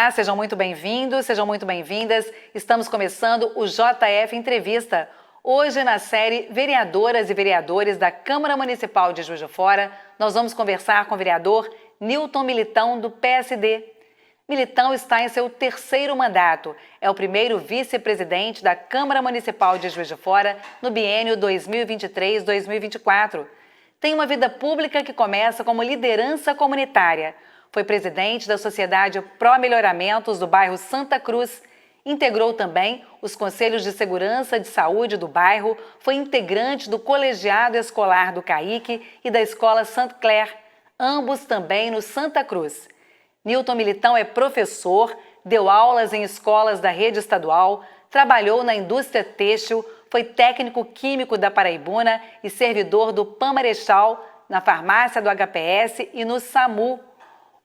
Olá, sejam muito bem-vindos, sejam muito bem-vindas. Estamos começando o JF Entrevista. Hoje, na série Vereadoras e Vereadores da Câmara Municipal de Juiz de Fora, nós vamos conversar com o vereador Nilton Militão, do PSD. Militão está em seu terceiro mandato. É o primeiro vice-presidente da Câmara Municipal de Juiz de Fora no biênio 2023-2024. Tem uma vida pública que começa como liderança comunitária. Foi presidente da Sociedade Pró-Melhoramentos do bairro Santa Cruz. Integrou também os Conselhos de Segurança de Saúde do bairro. Foi integrante do Colegiado Escolar do CAIC e da Escola Sainte Claire, ambos também no Santa Cruz. Nilton Militão é professor, deu aulas em escolas da rede estadual, trabalhou na indústria têxtil, foi técnico químico da Paraibuna e servidor do PAN Marechal, na farmácia do HPS e no SAMU.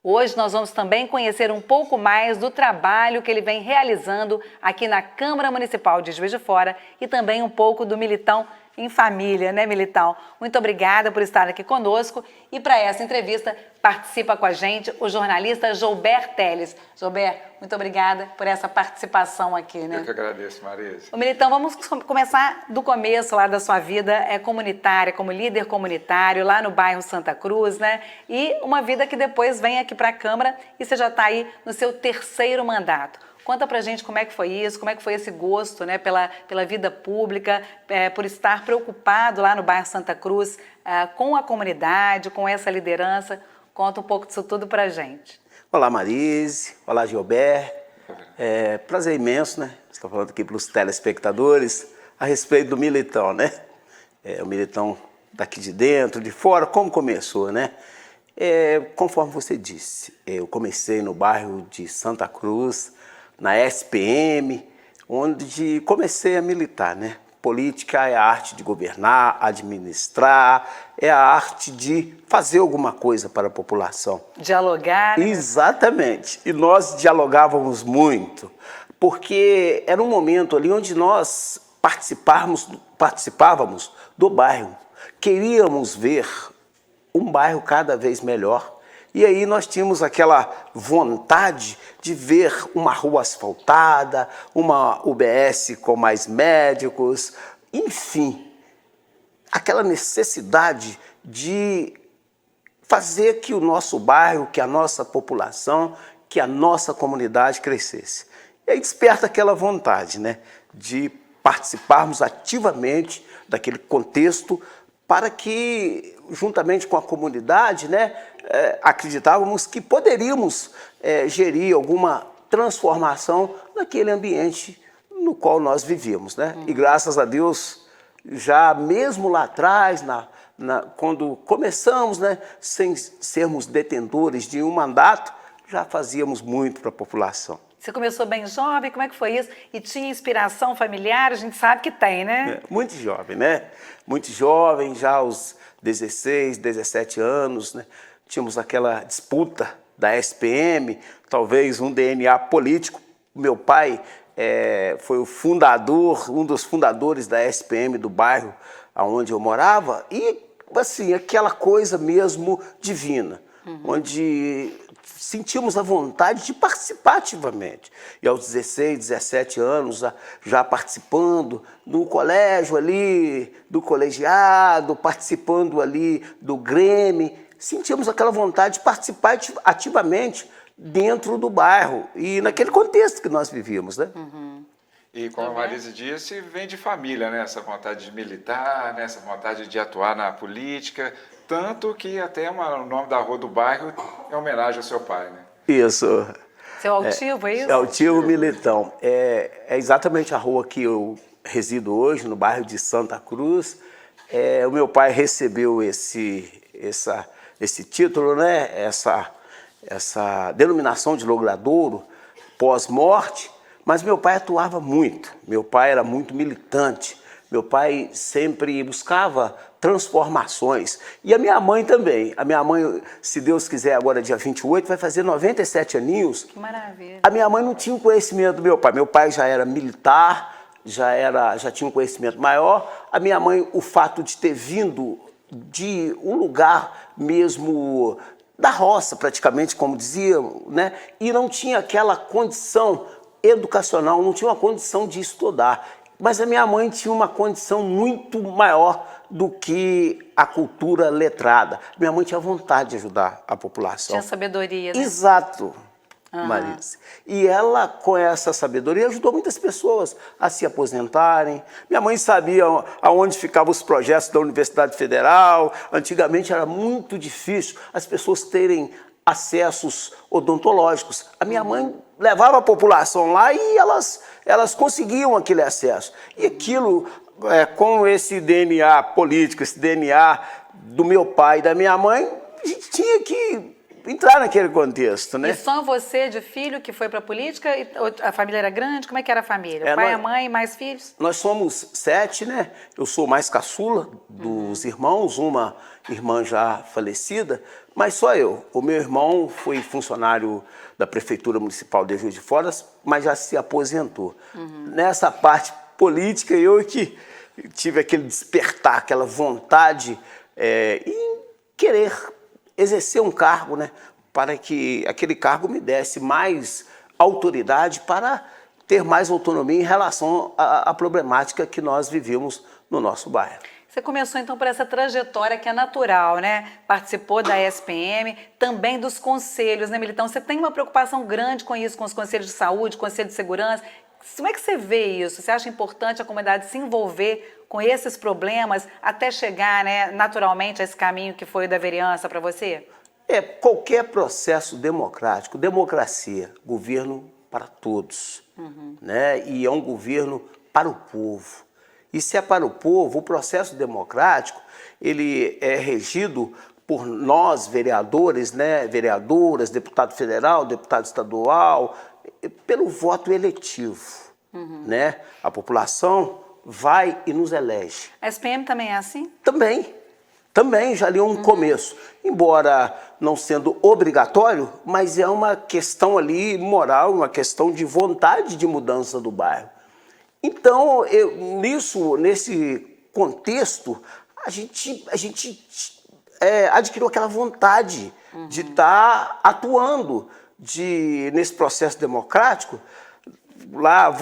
Hoje nós vamos também conhecer um pouco mais do trabalho que ele vem realizando aqui na Câmara Municipal de Juiz de Fora e também um pouco do Militão em família, né, Militão? Muito obrigada por estar aqui conosco e para essa entrevista participa com a gente o jornalista Joubert Teles. Joubert, muito obrigada por essa participação aqui, né? Eu que agradeço, Marisa. Ô, Militão, vamos começar do começo lá da sua vida comunitária, como líder comunitário, lá no bairro Santa Cruz, né? E uma vida que depois vem aqui para a Câmara e você já está aí no seu terceiro mandato. Conta pra gente como é que foi isso, como é que foi esse gosto, né, pela vida pública, por estar preocupado lá no bairro Santa Cruz com a comunidade, com essa liderança. Conta um pouco disso tudo pra gente. Olá, Marise. Olá, Gilbert. Prazer imenso, né? Estou falando aqui para os telespectadores a respeito do Militão, né? O Militão daqui de dentro, de fora, como começou, né? Conforme você disse, eu comecei no bairro de Santa Cruz, na SPM, onde comecei a militar, né? Política é a arte de governar, administrar, é a arte de fazer alguma coisa para a população. Dialogar. Né? Exatamente. E nós dialogávamos muito, porque era um momento ali onde nós participávamos do bairro. Queríamos ver um bairro cada vez melhor. E aí nós tínhamos aquela vontade de ver uma rua asfaltada, uma UBS com mais médicos, enfim, aquela necessidade de fazer que o nosso bairro, que a nossa população, que a nossa comunidade crescesse. E aí desperta aquela vontade, né, de participarmos ativamente daquele contexto para que, juntamente com a comunidade, né, acreditávamos que poderíamos gerir alguma transformação naquele ambiente no qual nós vivíamos, né? E graças a Deus, já mesmo lá atrás, quando começamos, né, sem sermos detentores de um mandato, já fazíamos muito para a população. Você começou bem jovem, como é que foi isso? E tinha inspiração familiar? A gente sabe que tem, né? Muito jovem, né? Muito jovem, já aos 16, 17 anos, né? Tínhamos aquela disputa da SPM, talvez um DNA político. Meu pai foi o fundador, um dos fundadores da SPM do bairro onde eu morava, e assim, aquela coisa mesmo divina, onde sentimos a vontade de participar ativamente. E aos 16, 17 anos, já participando do colégio ali, do colegiado, participando ali do Grêmio, sentimos aquela vontade de participar ativamente dentro do bairro e naquele contexto que nós vivíamos, né? E como a Marisa disse, vem de família, né? Essa vontade de militar, né? Essa vontade de atuar na política, tanto que até o nome da rua do bairro é homenagem ao seu pai, né? Isso. Seu altivo, é isso? É Altivo Militão. É exatamente a rua que eu resido hoje, no bairro de Santa Cruz. O meu pai recebeu esse título, né? Essa denominação de logradouro pós-morte, mas meu pai atuava muito, meu pai era muito militante, meu pai sempre buscava transformações. E a minha mãe também. A minha mãe, se Deus quiser, agora dia 28, vai fazer 97 aninhos. Que maravilha. A minha mãe não tinha o conhecimento do meu pai. Meu pai já era militar, já tinha um conhecimento maior. A minha mãe, o fato de ter vindo de um lugar mesmo da roça, praticamente, como diziam, né? E não tinha aquela condição educacional, não tinha uma condição de estudar. Mas a minha mãe tinha uma condição muito maior do que a cultura letrada. Minha mãe tinha vontade de ajudar a população. Tinha sabedoria, né? Exato, Marise. E ela, com essa sabedoria, ajudou muitas pessoas a se aposentarem. Minha mãe sabia aonde ficavam os projetos da Universidade Federal. Antigamente era muito difícil as pessoas terem acessos odontológicos. A minha mãe levava a população lá e elas conseguiam aquele acesso. E aquilo, com esse DNA político, esse DNA do meu pai e da minha mãe, a gente tinha que entrar naquele contexto, né? E só você de filho que foi para a política? E a família era grande? Como é que era a família? O pai, a mãe, mais filhos? Nós somos 7, né? Eu sou mais caçula dos irmãos, uma irmã já falecida, mas só eu. O meu irmão foi funcionário da Prefeitura Municipal de Juiz de Fora, mas já se aposentou. Nessa parte política, eu que tive aquele despertar, aquela vontade em querer exercer um cargo, né, para que aquele cargo me desse mais autoridade para ter mais autonomia em relação à problemática que nós vivíamos no nosso bairro. Você começou então por essa trajetória que é natural, né? Participou da SPM, também dos conselhos, né, Militão? Você tem uma preocupação grande com isso, com os conselhos de saúde, conselho de segurança. Como é que você vê isso? Você acha importante a comunidade se envolver com esses problemas até chegar, né, naturalmente a esse caminho que foi o da vereança para você? Qualquer processo democrático, democracia, governo para todos, né? E é um governo para o povo. E se é para o povo, o processo democrático, ele é regido por nós, vereadores, né, vereadoras, deputado federal, deputado estadual, pelo voto eletivo, né? A população vai e nos elege. A SPM também é assim? Também já ali é um começo. Embora não sendo obrigatório, mas é uma questão ali moral, uma questão de vontade de mudança do bairro. Então, nesse contexto, a gente adquiriu aquela vontade de estar atuando nesse processo democrático, lá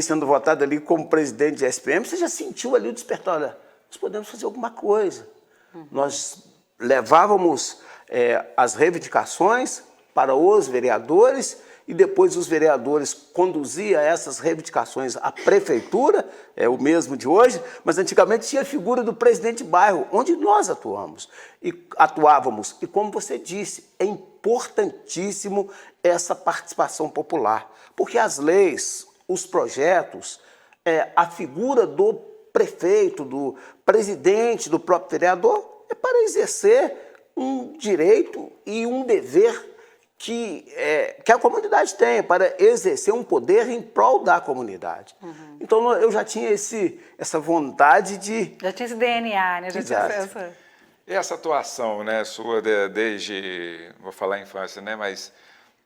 sendo votado ali como presidente de SPM, você já sentiu ali o despertar, olha, nós podemos fazer alguma coisa. Nós levávamos as reivindicações para os vereadores e depois os vereadores conduziam essas reivindicações à prefeitura, é o mesmo de hoje, mas antigamente tinha a figura do presidente de bairro, onde nós atuávamos. E como você disse, é importantíssimo essa participação popular, porque as leis, os projetos, a figura do prefeito, do presidente, do próprio vereador, é para exercer um direito e um dever que a comunidade tem, para exercer um poder em prol da comunidade. Então eu já tinha essa vontade de... Já tinha esse DNA, né? Já tinha essa... E essa atuação, né, sua desde, vou falar infância, né, mas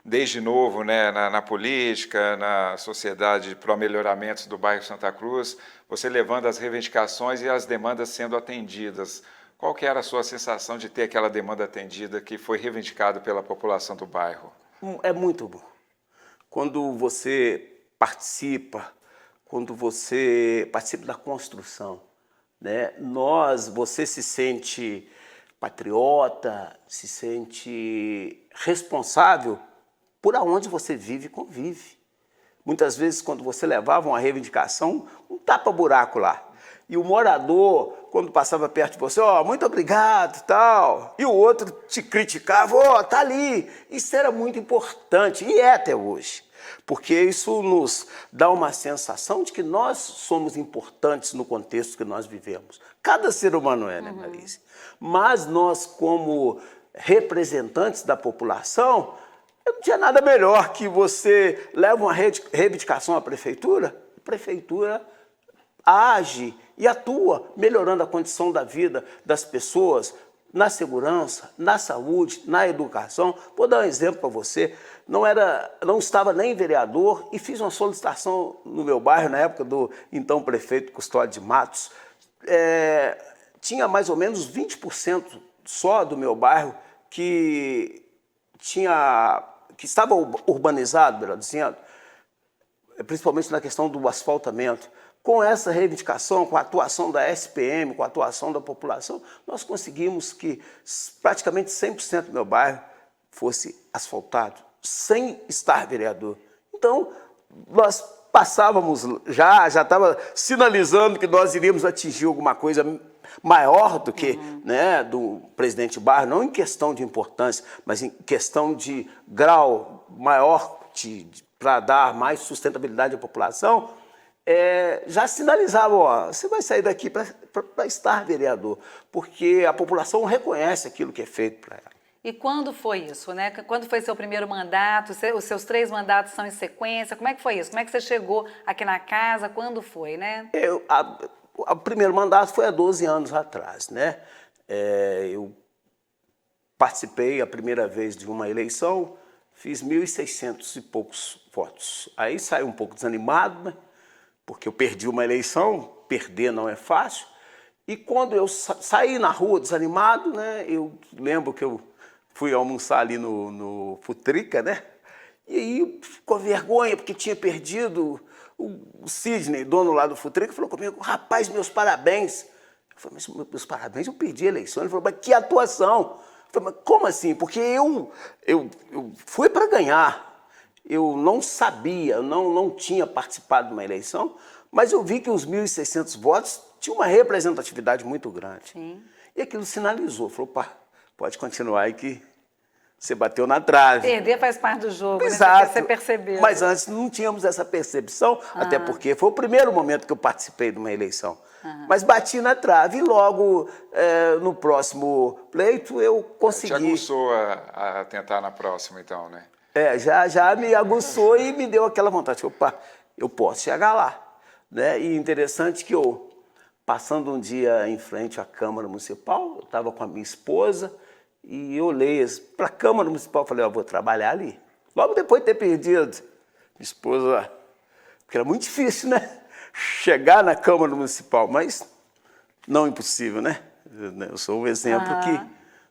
desde novo, né, na política, na sociedade para o melhoramento do bairro Santa Cruz, você levando as reivindicações e as demandas sendo atendidas. Qual que era a sua sensação de ter aquela demanda atendida que foi reivindicada pela população do bairro? É muito bom. Quando você participa da construção, né? Você se sente patriota, se sente responsável por aonde você vive e convive. Muitas vezes, quando você levava uma reivindicação, um tapa-buraco lá. E o morador, quando passava perto de você, muito obrigado e tal. E o outro te criticava, tá ali. Isso era muito importante, e é até hoje. Porque isso nos dá uma sensação de que nós somos importantes no contexto que nós vivemos. Cada ser humano é, né, Marise? Mas nós, como representantes da população, não tinha nada melhor que você leva uma reivindicação à prefeitura, a prefeitura age e atua, melhorando a condição da vida das pessoas, na segurança, na saúde, na educação. Vou dar um exemplo para você. Não estava nem vereador e fiz uma solicitação no meu bairro, na época do então prefeito Custódio de Matos. Tinha mais ou menos 20% só do meu bairro que estava urbanizado, melhor dizendo, principalmente na questão do asfaltamento. Com essa reivindicação, com a atuação da SPM, com a atuação da população, nós conseguimos que praticamente 100% do meu bairro fosse asfaltado, sem estar vereador. Então, nós passávamos, já estava sinalizando que nós iríamos atingir alguma coisa maior do que né, do presidente Barros, não em questão de importância, mas em questão de grau maior para dar mais sustentabilidade à população, já sinalizava, ó, você vai sair daqui para estar vereador, porque a população reconhece aquilo que é feito para ela. E quando foi isso, né? Quando foi seu primeiro mandato? Os seus 3 mandatos são em sequência? Como é que foi isso? Como é que você chegou aqui na casa? Quando foi, né? O primeiro mandato foi há 12 anos atrás, né? Eu participei a primeira vez de uma eleição, fiz 1.600 e poucos votos. Aí saí um pouco desanimado, né? Porque eu perdi uma eleição, perder não é fácil. E quando eu saí na rua desanimado, né? Eu lembro que eu fui almoçar ali no Futrica, né? E aí, com vergonha, porque tinha perdido, o Sidney, dono lá do Futrica, falou comigo, rapaz, meus parabéns. Eu falei, mas meus parabéns, eu perdi a eleição. Ele falou, mas que atuação? Eu falei, mas como assim? Porque eu fui para ganhar. Eu não sabia, não tinha participado de uma eleição, mas eu vi que os 1.600 votos tinham uma representatividade muito grande. Sim. E aquilo sinalizou, falou, pá, pode continuar aí que você bateu na trave. Perder faz parte do jogo, exato, né? Você percebeu. Mas antes não tínhamos essa percepção, até porque foi o primeiro momento que eu participei de uma eleição. Mas bati na trave e logo no próximo pleito eu consegui. Te aguçou a tentar na próxima, então, né? Já me aguçou e me deu aquela vontade. Opa, eu posso chegar lá. Né? E interessante que eu, passando um dia em frente à Câmara Municipal, eu estava com a minha esposa e eu olhei para a Câmara Municipal e falei, vou trabalhar ali. Logo depois de ter perdido, minha esposa, porque era muito difícil, né? Chegar na Câmara Municipal, mas não impossível, né? Eu sou um exemplo que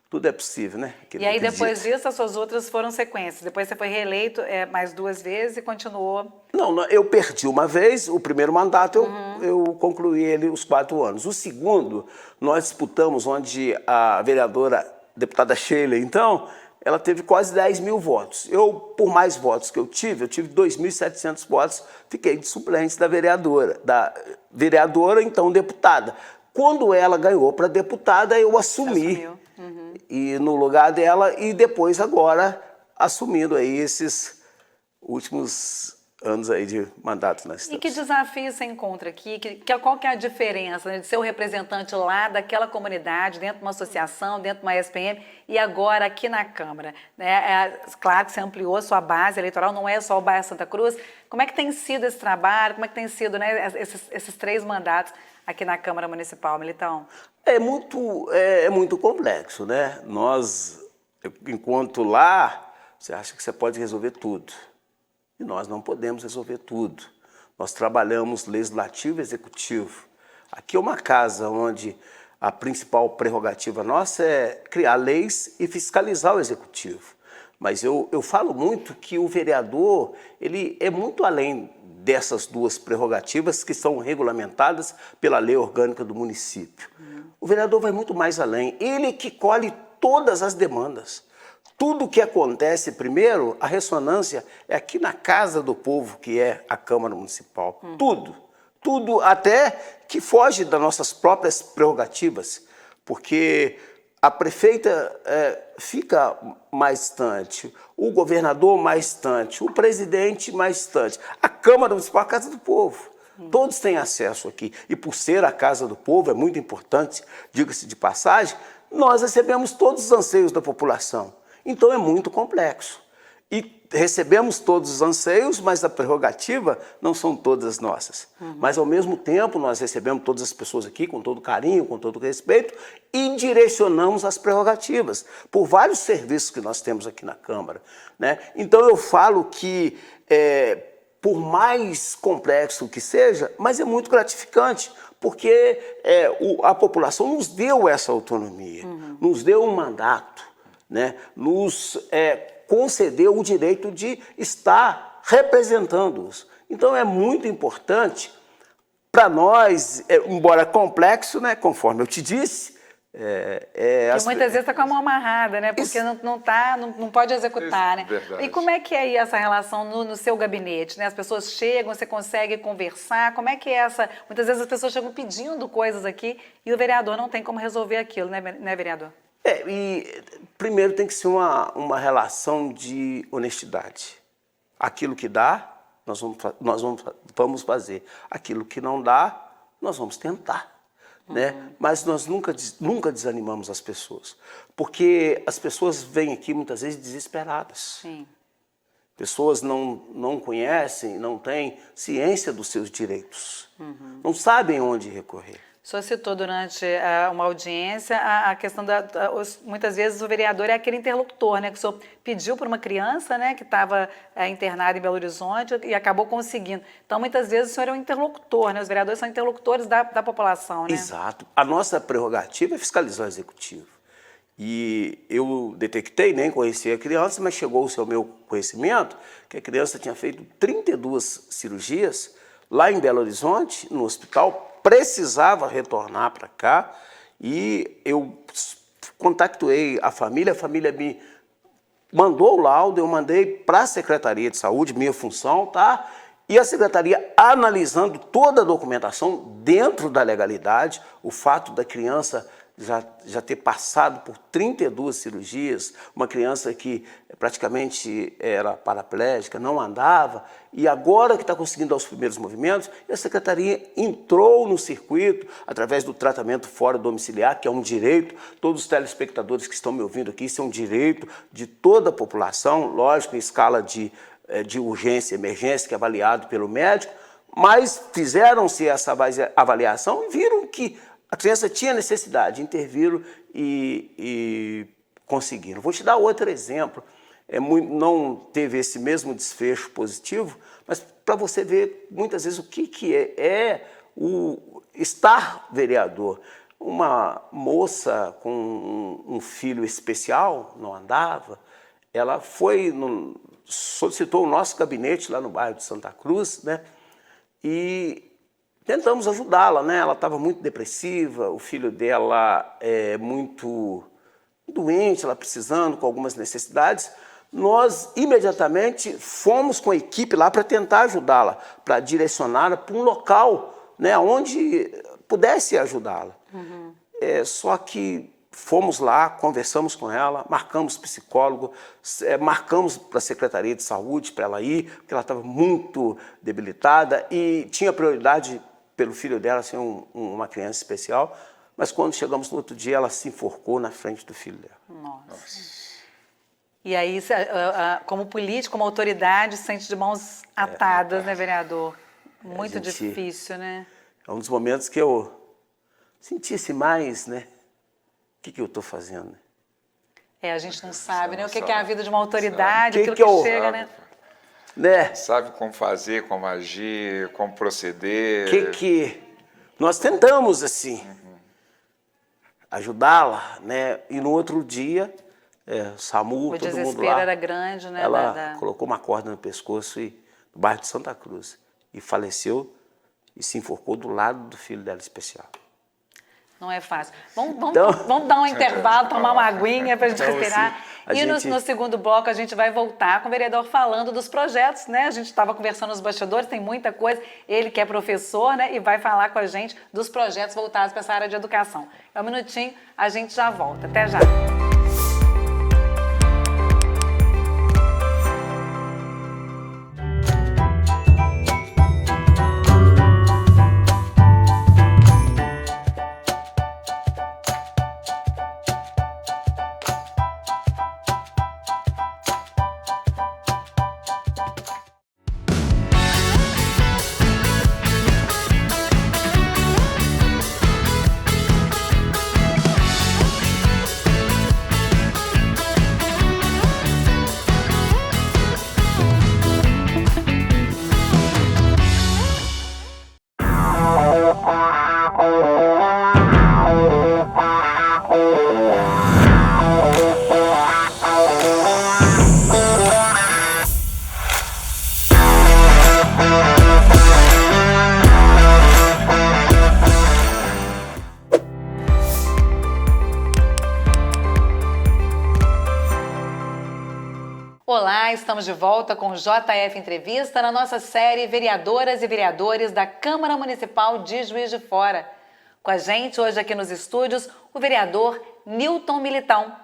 tudo é possível, né? E aí, depois disso, as suas outras foram sequências. Depois você foi reeleito mais 2 vezes e continuou. Não, eu perdi uma vez, o primeiro mandato eu concluí ele os 4 anos. O segundo, nós disputamos onde a vereadora, deputada Sheila, então, ela teve quase 10.000 votos. Eu, por mais votos que eu tive 2.700 votos, fiquei de suplente da vereadora, então deputada. Quando ela ganhou para deputada, eu assumi. E no lugar dela, e depois agora assumindo aí esses últimos anos aí de mandato nós estamos. E que desafio você encontra aqui? Qual que é a diferença, né, de ser o representante lá daquela comunidade, dentro de uma associação, dentro de uma SPM, e agora aqui na Câmara? Claro que você ampliou a sua base eleitoral, não é só o bairro Santa Cruz. Como é que tem sido esse trabalho? Como é que tem sido, né, esses 3 mandatos aqui na Câmara Municipal, Militão? É muito complexo, né? Enquanto lá, você acha que você pode resolver tudo. E nós não podemos resolver tudo. Nós trabalhamos legislativo e executivo. Aqui é uma casa onde a principal prerrogativa nossa é criar leis e fiscalizar o executivo. Mas eu falo muito que o vereador, ele é muito além dessas 2 prerrogativas que são regulamentadas pela lei orgânica do município. O vereador vai muito mais além. Ele que colhe todas as demandas. Tudo que acontece primeiro, a ressonância é aqui na casa do povo, que é a Câmara Municipal. Tudo até que foge das nossas próprias prerrogativas, porque a prefeita fica mais distante, o governador mais distante, o presidente mais distante. A Câmara Municipal é a casa do povo. Todos têm acesso aqui. E por ser a casa do povo, é muito importante, diga-se de passagem, nós recebemos todos os anseios da população. Então é muito complexo. E recebemos todos os anseios, mas a prerrogativa não são todas nossas. Mas, ao mesmo tempo, nós recebemos todas as pessoas aqui com todo carinho, com todo respeito e direcionamos as prerrogativas por vários serviços que nós temos aqui na Câmara, né? Então, eu falo que, por mais complexo que seja, mas é muito gratificante, porque a população nos deu essa autonomia, nos deu um mandato. né, nos concedeu o direito de estar representando-os. Então é muito importante para nós, embora complexo, né, conforme eu te disse, que muitas vezes está com a mão amarrada, né? Porque não pode executar, né? Verdade. E como é que é aí essa relação no seu gabinete, né? As pessoas chegam, você consegue conversar, como é que é essa... Muitas vezes as pessoas chegam pedindo coisas aqui e o vereador não tem como resolver aquilo, né, vereador? E primeiro tem que ser uma relação de honestidade. Aquilo que dá, nós vamos fazer. Aquilo que não dá, nós vamos tentar. Né? Mas nós nunca desanimamos as pessoas, porque as pessoas vêm aqui muitas vezes desesperadas. Sim. Pessoas não conhecem, não têm ciência dos seus direitos, não sabem onde recorrer. O senhor citou durante uma audiência a questão muitas vezes o vereador é aquele interlocutor, né? Que o senhor pediu para uma criança, né, que estava internada em Belo Horizonte e acabou conseguindo. Então, muitas vezes o senhor é um interlocutor, né? Os vereadores são interlocutores da população, né? Exato. A nossa prerrogativa é fiscalizar o executivo. E eu detectei, nem conhecia a criança, mas chegou-se ao meu conhecimento que a criança tinha feito 32 cirurgias lá em Belo Horizonte, no hospital, precisava retornar para cá e eu contactei a família me mandou o laudo, eu mandei para a Secretaria de Saúde, minha função, tá? E a Secretaria analisando toda a documentação dentro da legalidade, o fato da criança já ter passado por 32 cirurgias, uma criança que praticamente era paraplégica, não andava, e agora que está conseguindo dar os primeiros movimentos, a Secretaria entrou no circuito através do tratamento fora domiciliar, que é um direito, todos os telespectadores que estão me ouvindo aqui, isso é um direito de toda a população, lógico, em escala de urgência e emergência, que é avaliado pelo médico, mas fizeram-se essa avaliação e viram que a criança tinha necessidade, interviram e conseguiram. Vou te dar outro exemplo. Não teve esse mesmo desfecho positivo, mas para você ver muitas vezes o que é o estar vereador. Uma moça com um filho especial, não andava, ela solicitou o nosso gabinete lá no bairro de Santa Cruz, né? E tentamos ajudá-la, né? Ela estava muito depressiva, o filho dela é muito doente, ela precisando, com algumas necessidades. Nós, imediatamente, fomos com a equipe lá para tentar ajudá-la, para direcioná-la para um local, né, onde pudesse ajudá-la. Só que fomos lá, conversamos com ela, marcamos psicólogo, marcamos para a Secretaria de Saúde para ela ir, porque ela estava muito debilitada e tinha prioridade pelo filho dela ser uma criança especial, mas quando chegamos no outro dia, ela se enforcou na frente do filho dela. Nossa. E aí, como político, como autoridade, sente de mãos atadas, né, vereador? Muito difícil, né? É um dos momentos que eu sentisse mais, né? O que eu estou fazendo? A gente não sabe, né? O que é a vida de uma autoridade, aquilo que chega, né? Sabe como fazer, como agir, como proceder. Nós tentamos, assim, ajudá-la, né? E no outro dia, SAMU, todo mundo lá. O desespero era grande, né? Ela colocou uma corda no pescoço no bairro de Santa Cruz e faleceu e se enforcou do lado do filho dela especial. Não é fácil. Vamos dar um intervalo, tomar uma aguinha para a gente respirar. Assim, no segundo bloco a gente vai voltar com o vereador falando dos projetos, né? A gente estava conversando nos bastidores, tem muita coisa. Ele que é professor, né? E vai falar com a gente dos projetos voltados para essa área de educação. Um minutinho, a gente já volta. Até já. Olá, estamos de volta com o JF Entrevista na nossa série Vereadoras e Vereadores da Câmara Municipal de Juiz de Fora. Com a gente hoje aqui nos estúdios o vereador Nilton Militão.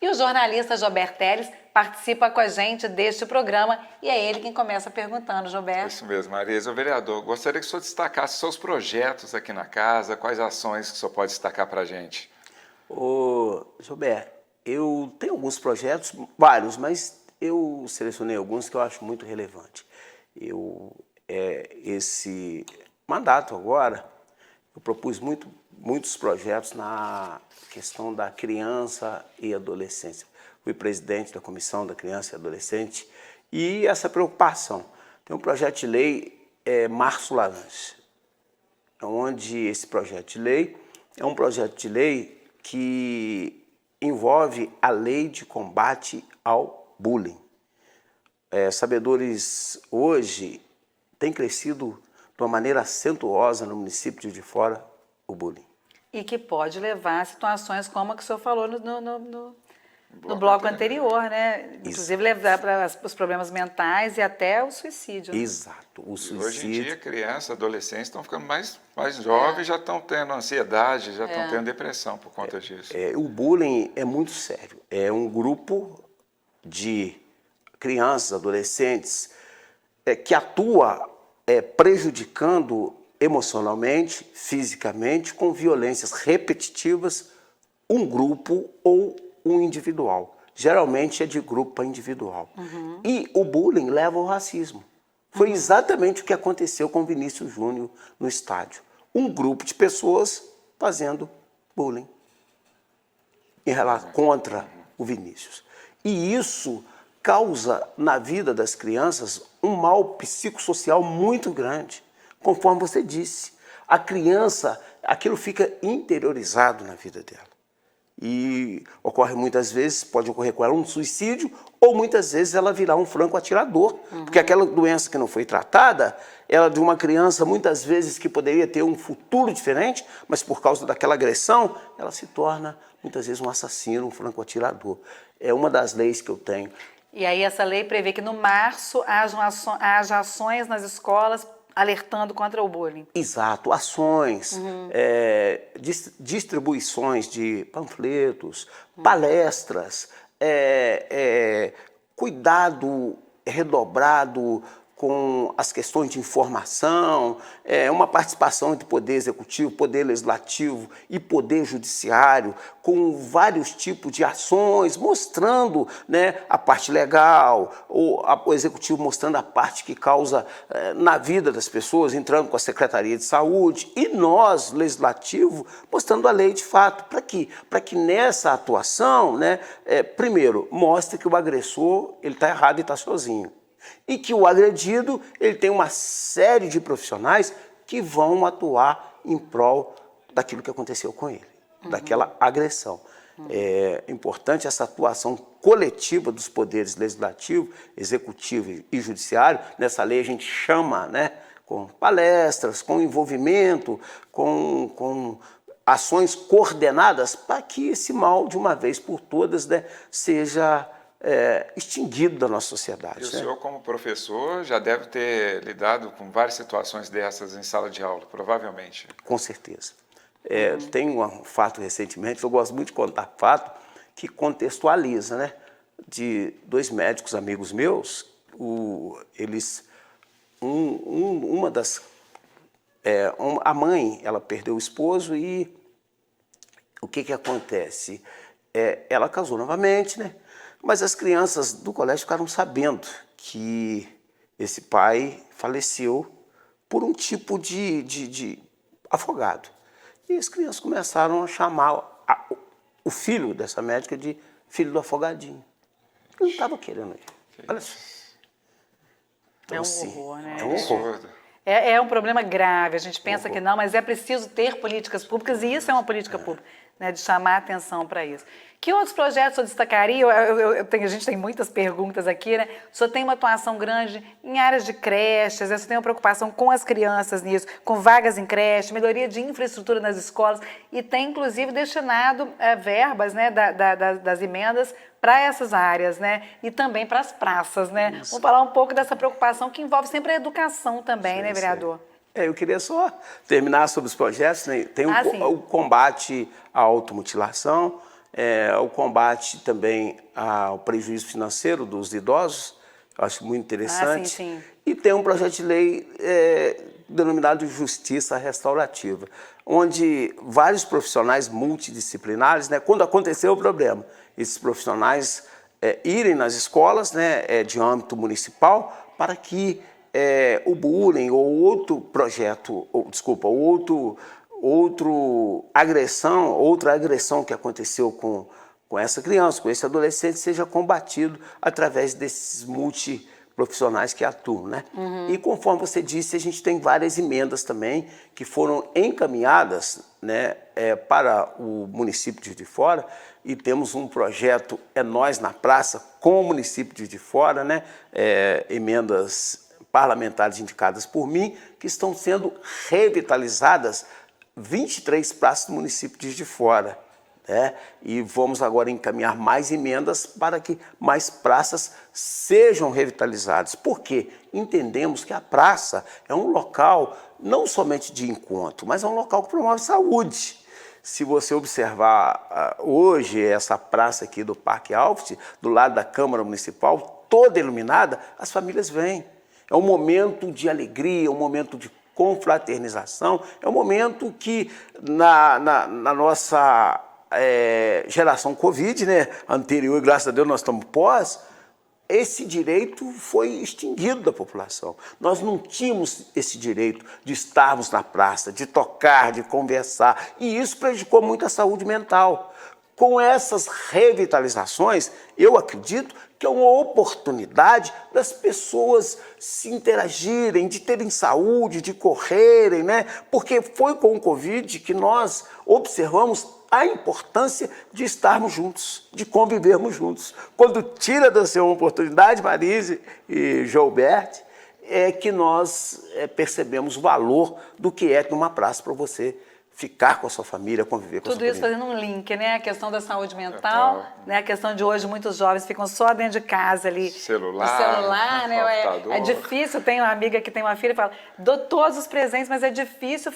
E o jornalista Jober Teles participa com a gente deste programa e é ele quem começa perguntando, Jober. Isso mesmo, Marisa. O vereador, gostaria que o senhor destacasse seus projetos aqui na casa, quais ações que o senhor pode destacar para a gente? Ô, Jober, eu tenho alguns projetos, vários, mas eu selecionei alguns que eu acho muito relevantes. Esse mandato agora, eu propus muitos projetos na questão da criança e adolescência. Fui presidente da Comissão da Criança e Adolescente e essa preocupação. Tem um projeto de lei, Março Laranja, onde esse projeto de lei é um projeto de lei que envolve a lei de combate ao bullying. Sabedores hoje têm crescido de uma maneira acentuosa no município de Juiz de Fora o bullying. E que pode levar a situações como a que o senhor falou no bloco anterior, né? Inclusive levar para os problemas mentais e até o suicídio. Né? Exato, o suicídio. Hoje em dia, crianças, adolescentes estão ficando mais jovens, já estão tendo ansiedade, já estão tendo depressão por conta disso. O bullying é muito sério. É um grupo de crianças, adolescentes, que atua prejudicando emocionalmente, fisicamente, com violências repetitivas, um grupo ou um individual. Geralmente é de grupo para individual. Uhum. E o bullying leva ao racismo. Foi exatamente o que aconteceu com o Vinícius Júnior no estádio. Um grupo de pessoas fazendo bullying contra o Vinícius. E isso causa na vida das crianças um mal psicossocial muito grande. Conforme você disse, a criança, aquilo fica interiorizado na vida dela. E ocorre muitas vezes, pode ocorrer com ela um suicídio, ou muitas vezes ela virar um franco atirador. Uhum. Porque aquela doença que não foi tratada, ela de uma criança, muitas vezes, que poderia ter um futuro diferente, mas por causa daquela agressão, ela se torna, muitas vezes, um assassino, um franco atirador. É uma das leis que eu tenho. E aí essa lei prevê que no março haja ações nas escolas alertando contra o bullying. Exato, ações, distribuições de panfletos, palestras, cuidado redobrado com as questões de informação, uma participação entre poder executivo, poder legislativo e poder judiciário, com vários tipos de ações, mostrando, né, a parte legal, o executivo mostrando a parte que causa na vida das pessoas, entrando com a Secretaria de Saúde, e nós, legislativo, mostrando a lei de fato. Para quê? Para que nessa atuação, né, primeiro, mostre que o agressor está errado e está sozinho. E que o agredido ele tem uma série de profissionais que vão atuar em prol daquilo que aconteceu com ele, daquela agressão. É importante essa atuação coletiva dos poderes legislativo, executivo e judiciário. Nessa lei a gente chama, né, com palestras, com envolvimento, com ações coordenadas para que esse mal, de uma vez por todas, né, seja extinguido da nossa sociedade. E o senhor, como professor, já deve ter lidado com várias situações dessas em sala de aula, provavelmente. Com certeza. Tem um fato recentemente, eu gosto muito de contar fato, que contextualiza, né? De dois médicos amigos meus, a mãe, ela perdeu o esposo e o que acontece? Ela casou novamente, né? Mas as crianças do colégio ficaram sabendo que esse pai faleceu por um tipo de afogado. E as crianças começaram a chamar o filho dessa médica de filho do afogadinho. Ele não estava querendo ir. Olha só. Então, é um horror, né? É um horror. É um problema grave, a gente pensa que não, mas é preciso ter políticas públicas e isso é uma política pública. né, de chamar a atenção para isso. Que outros projetos o senhor destacaria? A gente tem muitas perguntas aqui, né? O senhor tem uma atuação grande em áreas de creches, o senhor tem uma preocupação com as crianças nisso, com vagas em creche, melhoria de infraestrutura nas escolas e tem, inclusive, destinado verbas, né, das emendas para essas áreas, né? E também para as praças, né? Isso. Vamos falar um pouco dessa preocupação que envolve sempre a educação também, né, vereador? Eu queria só terminar sobre os projetos, né? Tem o combate à automutilação, o combate também ao prejuízo financeiro dos idosos, eu acho muito interessante. Sim. E tem um projeto de lei denominado Justiça Restaurativa, onde vários profissionais multidisciplinares, né, quando aconteceu o problema, esses profissionais irem nas escolas, né, de âmbito municipal, para que o bullying ou outro projeto, outra agressão que aconteceu com essa criança, com esse adolescente, seja combatido através desses multiprofissionais que atuam, né? E conforme você disse, a gente tem várias emendas também que foram encaminhadas, né, para o município de Juiz de Fora, e temos um projeto Nós na Praça com o município de Juiz de Fora, né, emendas parlamentares indicadas por mim, que estão sendo revitalizadas 23 praças do município de Juiz de Fora. E vamos agora encaminhar mais emendas para que mais praças sejam revitalizadas. Por quê? Entendemos que a praça é um local não somente de encontro, mas é um local que promove saúde. Se você observar hoje essa praça aqui do Parque Alft, do lado da Câmara Municipal, toda iluminada, as famílias vêm. É um momento de alegria, um momento de confraternização, é um momento que na nossa geração Covid, né, anterior, e graças a Deus nós estamos pós, esse direito foi extinguido da população. Nós não tínhamos esse direito de estarmos na praça, de tocar, de conversar, e isso prejudicou muito a saúde mental. Com essas revitalizações, eu acredito que é uma oportunidade das pessoas se interagirem, de terem saúde, de correrem, né? Porque foi com o Covid que nós observamos a importância de estarmos juntos, de convivermos juntos. Quando tira dessa uma oportunidade, Marise e Joubert, é que nós percebemos o valor do que é numa praça para você ficar com a sua família, conviver com a sua família. Tudo isso fazendo um link, né? A questão da saúde mental, né? A questão de hoje muitos jovens ficam só dentro de casa ali. Celular, né? É difícil, tem uma amiga que tem uma filha e fala, dou todos os presentes, mas é difícil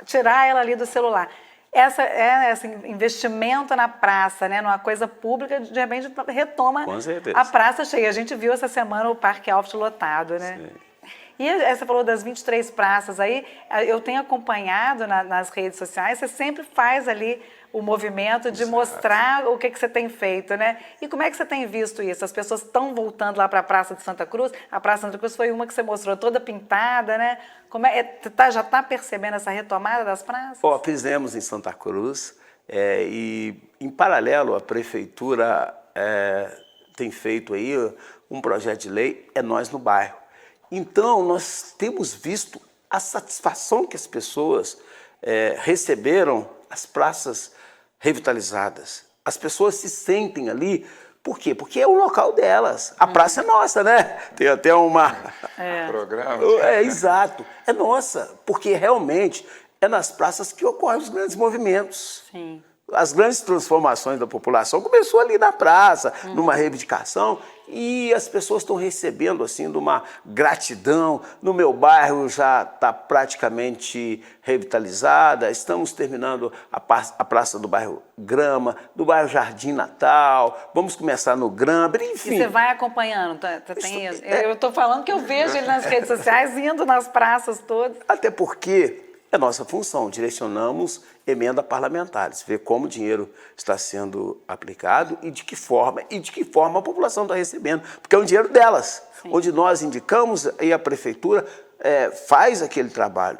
tirar ela ali do celular. Esse investimento na praça, né, numa coisa pública, de repente retoma a praça cheia. A gente viu essa semana o Parque Alft lotado, né? Sim. E você falou das 23 praças aí, eu tenho acompanhado nas redes sociais, você sempre faz ali o movimento de mostrar o que você tem feito, né? E como é que você tem visto isso? As pessoas estão voltando lá para a Praça de Santa Cruz, a Praça de Santa Cruz foi uma que você mostrou toda pintada, né? Já está percebendo essa retomada das praças? Fizemos em Santa Cruz e, em paralelo, a Prefeitura tem feito aí um projeto de lei, Nós no Bairro. Então, nós temos visto a satisfação que as pessoas receberam as praças revitalizadas. As pessoas se sentem ali, por quê? Porque é o local delas. A praça é nossa, né? Tem até programa. Exato. É nossa, porque realmente é nas praças que ocorrem os grandes movimentos. Sim. As grandes transformações da população começou ali na praça, numa reivindicação, e as pessoas estão recebendo assim de uma gratidão. No meu bairro já está praticamente revitalizada, estamos terminando a praça do bairro Grama, do bairro Jardim Natal, vamos começar no Grama, enfim. E você vai acompanhando, eu estou falando que eu vejo ele nas redes sociais, indo nas praças todas. Até porque é nossa função, direcionamos emenda parlamentares, ver como o dinheiro está sendo aplicado e de que forma a população está recebendo, porque é o dinheiro delas. Sim. Onde nós indicamos e a prefeitura faz aquele trabalho.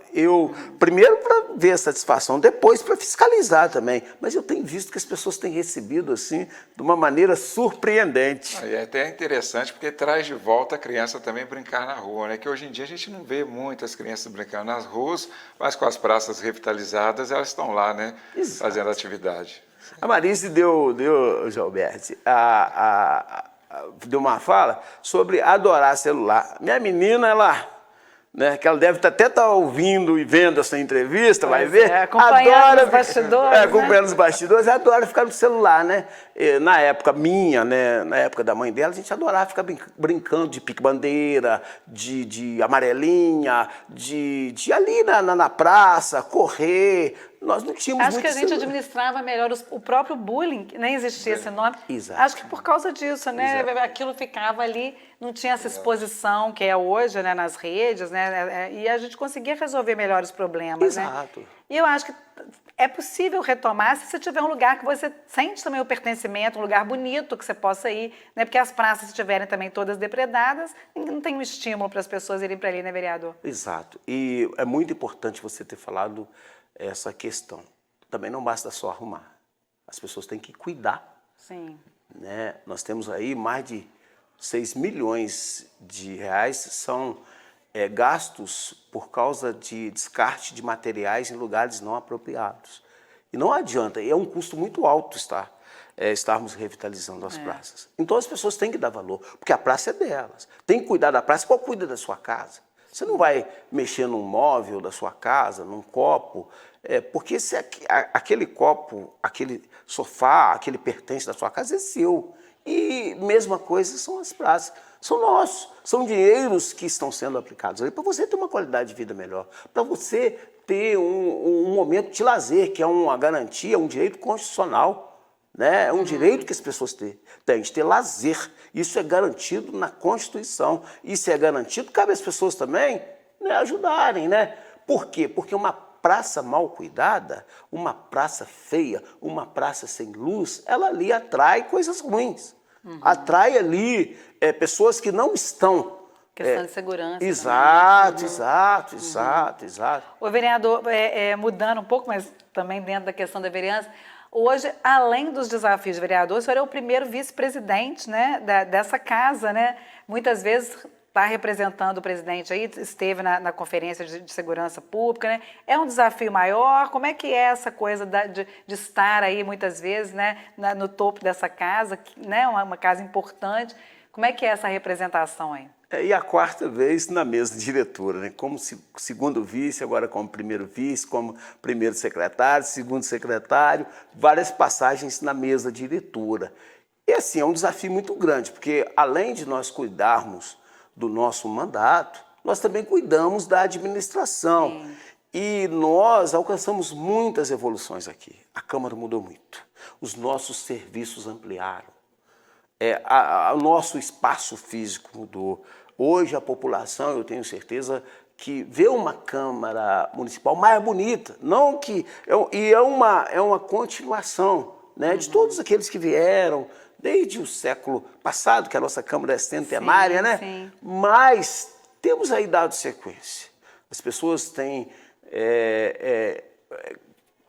Primeiro para ver a satisfação, depois para fiscalizar também. Mas eu tenho visto que as pessoas têm recebido assim de uma maneira surpreendente. E é até interessante porque traz de volta a criança também brincar na rua, né? Que hoje em dia a gente não vê muitas crianças brincando nas ruas, mas com as praças revitalizadas elas estão lá, né? Exato. Fazendo atividade. A Marise deu Gilberto, deu uma fala sobre adorar celular. Minha menina, que ela deve até estar ouvindo e vendo essa entrevista, vai ver. Acompanhando os bastidores. Acompanhando os bastidores, adora ficar no celular, né? Na época minha, né? Na época da mãe dela, a gente adorava ficar brincando de pique-bandeira, de amarelinha, de ali na praça, correr. Nós não tínhamos Acho que a gente administrava melhor o próprio bullying, nem existia esse nome. Exato. Acho que por causa disso, né? Exato. Aquilo ficava ali, não tinha essa exposição que é hoje, né, nas redes, né? E a gente conseguia resolver melhor os problemas, Exato. Né? E eu acho que é possível retomar se você tiver um lugar que você sente também o pertencimento, um lugar bonito que você possa ir, né? Porque as praças, se estiverem também todas depredadas, não tem um estímulo para as pessoas irem para ali, né, vereador? Exato. E é muito importante você ter falado essa questão. Também não basta só arrumar. As pessoas têm que cuidar. Sim. Né? Nós temos aí mais de 6 milhões de reais são gastos por causa de descarte de materiais em lugares não apropriados. E não adianta, é um custo muito alto estarmos revitalizando as praças. Então as pessoas têm que dar valor, porque a praça é delas. Tem que cuidar da praça, qual cuida da sua casa? Você não vai mexer num móvel da sua casa, num copo, porque se aquele copo, aquele sofá, aquele pertence da sua casa é seu. E mesma coisa são as praças. São nossos, são dinheiros que estão sendo aplicados ali para você ter uma qualidade de vida melhor, para você ter um momento de lazer, que é uma garantia, um direito constitucional, né? É um direito que as pessoas têm de ter lazer. Isso é garantido na Constituição. Isso é garantido, cabe às pessoas também, né, ajudarem, né? Por quê? Porque uma praça mal cuidada, uma praça feia, uma praça sem luz, ela ali atrai coisas ruins. Atrai ali pessoas que não estão... Questão de segurança. Exato. O vereador, mudando um pouco, mas também dentro da questão da vereança, hoje, além dos desafios de vereador, o senhor é o primeiro vice-presidente, né, dessa casa, né? Muitas vezes está representando o presidente aí, esteve na Conferência de Segurança Pública, né? É um desafio maior? Como é que é essa coisa de estar aí, muitas vezes, né, no topo dessa casa, né, uma casa importante? Como é que é essa representação aí? E a quarta vez na mesa diretora, né? Como segundo vice, agora como primeiro vice, como primeiro secretário, segundo secretário, várias passagens na mesa diretora. E assim, é um desafio muito grande, porque além de nós cuidarmos do nosso mandato, nós também cuidamos da administração. Sim. E nós alcançamos muitas evoluções aqui. A Câmara mudou muito. Os nossos serviços ampliaram. O nosso espaço físico mudou. Hoje a população, eu tenho certeza, que vê uma Câmara Municipal mais bonita. Não que, é uma continuação, né, de todos aqueles que vieram desde o século passado, que a nossa Câmara é centenária, sim, né? Sim. Mas temos aí dado sequência. As pessoas têm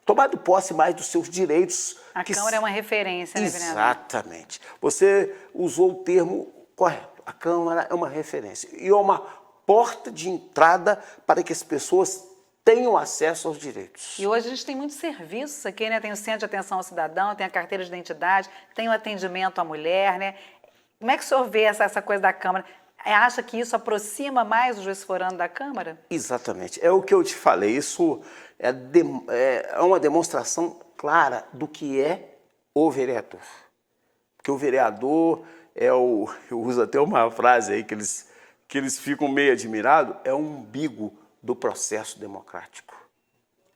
tomado posse mais dos seus direitos. A Câmara é uma referência, né, vereador? Exatamente. Você usou o termo correto. A Câmara é uma referência e é uma porta de entrada para que as pessoas tenham acesso aos direitos. E hoje a gente tem muitos serviços aqui, né? Tem o Centro de Atenção ao Cidadão, tem a Carteira de Identidade, tem o atendimento à mulher, né? Como é que o senhor vê essa coisa da Câmara? Acha que isso aproxima mais o juiz forando da Câmara? Exatamente. É o que eu te falei. Isso é uma demonstração clara do que é o vereador. Porque o vereador eu uso até uma frase aí que eles ficam meio admirados, é o umbigo do processo democrático.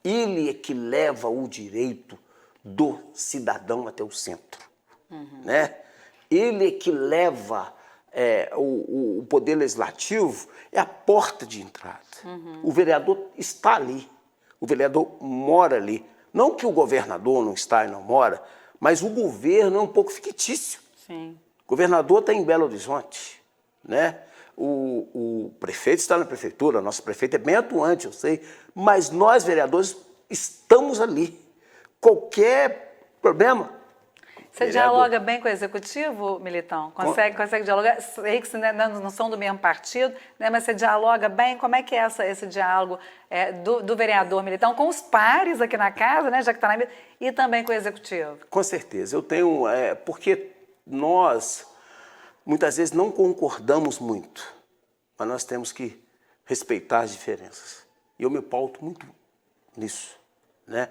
Ele é que leva o direito do cidadão até o centro. Né? Ele é que leva o poder legislativo, é a porta de entrada. O vereador está ali, o vereador mora ali. Não que o governador não está e não mora, mas o governo é um pouco fictício. Sim. O governador está em Belo Horizonte, né? O prefeito está na prefeitura, nosso prefeito é bem atuante, eu sei, mas nós, vereadores, estamos ali. Qualquer problema, Você dialoga bem com o executivo, Militão? Consegue dialogar? Sei que vocês não são do mesmo partido, né? Mas você dialoga bem? Como é que é esse diálogo do vereador Militão com os pares aqui na casa, né? Já que está na mesa, e também com o executivo? Com certeza. Eu tenho... porque nós, muitas vezes, não concordamos muito, mas nós temos que respeitar as diferenças. E eu me pauto muito nisso, né?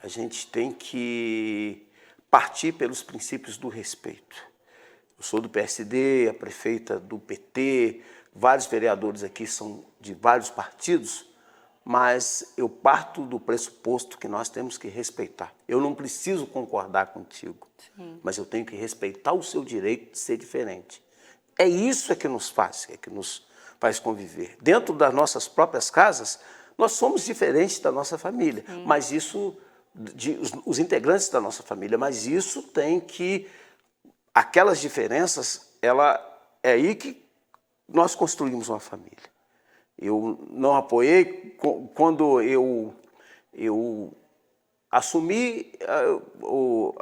A gente tem que partir pelos princípios do respeito. Eu sou do PSD, a prefeita do PT, vários vereadores aqui são de vários partidos, mas eu parto do pressuposto que nós temos que respeitar. Eu não preciso concordar contigo, sim, mas eu tenho que respeitar o seu direito de ser diferente. É isso que nos faz conviver. Dentro das nossas próprias casas, nós somos diferentes da nossa família, sim, mas isso... os integrantes da nossa família, mas isso tem que, aquelas diferenças, é aí que nós construímos uma família. Eu não apoiei, quando eu assumi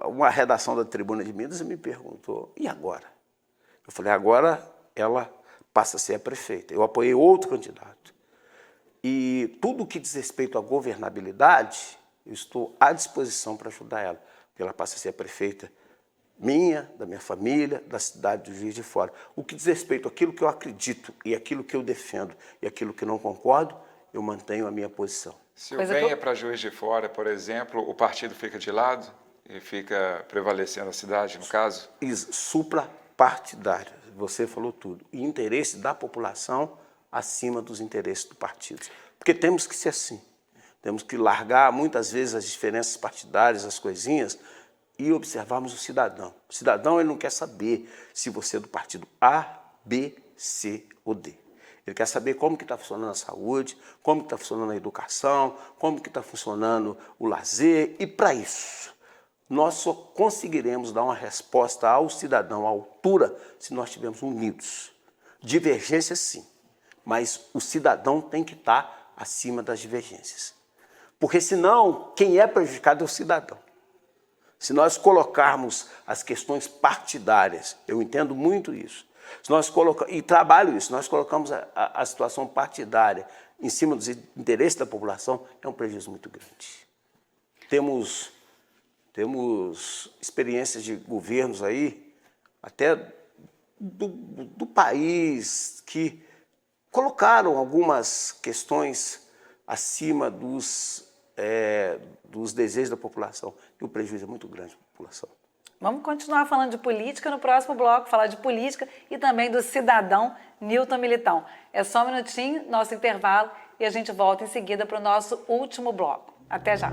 uma redação da Tribuna de Minas, e me perguntou, e agora? Eu falei, agora ela passa a ser a prefeita. Eu apoiei outro candidato. E tudo que diz respeito à governabilidade, eu estou à disposição para ajudar ela, porque ela passa a ser a prefeita minha, da minha família, da cidade do Juiz de Fora. O que diz respeito àquilo que eu acredito e aquilo que eu defendo e aquilo que não concordo, eu mantenho a minha posição. Se o bem é para Juiz de Fora, por exemplo, o partido fica de lado e fica prevalecendo a cidade, no caso? Isso, suprapartidário, você falou tudo. E interesse da população acima dos interesses do partido. Porque temos que ser assim. Temos que largar, muitas vezes, as diferenças partidárias, as coisinhas, e observarmos o cidadão. O cidadão, ele não quer saber se você é do partido A, B, C ou D. Ele quer saber como que está funcionando a saúde, como que está funcionando a educação, como que está funcionando o lazer, e para isso, nós só conseguiremos dar uma resposta ao cidadão à altura se nós estivermos unidos. Divergência, sim, mas o cidadão tem que estar acima das divergências. Porque senão, quem é prejudicado é o cidadão. Se nós colocarmos as questões partidárias, eu entendo muito isso, se nós e trabalho isso, nós colocamos a situação partidária em cima dos interesses da população, é um prejuízo muito grande. Temos experiências de governos aí, até do país, que colocaram algumas questões acima dos desejos da população. E o prejuízo é muito grande para a população. Vamos continuar falando de política no próximo bloco, falar de política e também do cidadão Nilton Militão. É só um minutinho, nosso intervalo, e a gente volta em seguida para o nosso último bloco. Até já!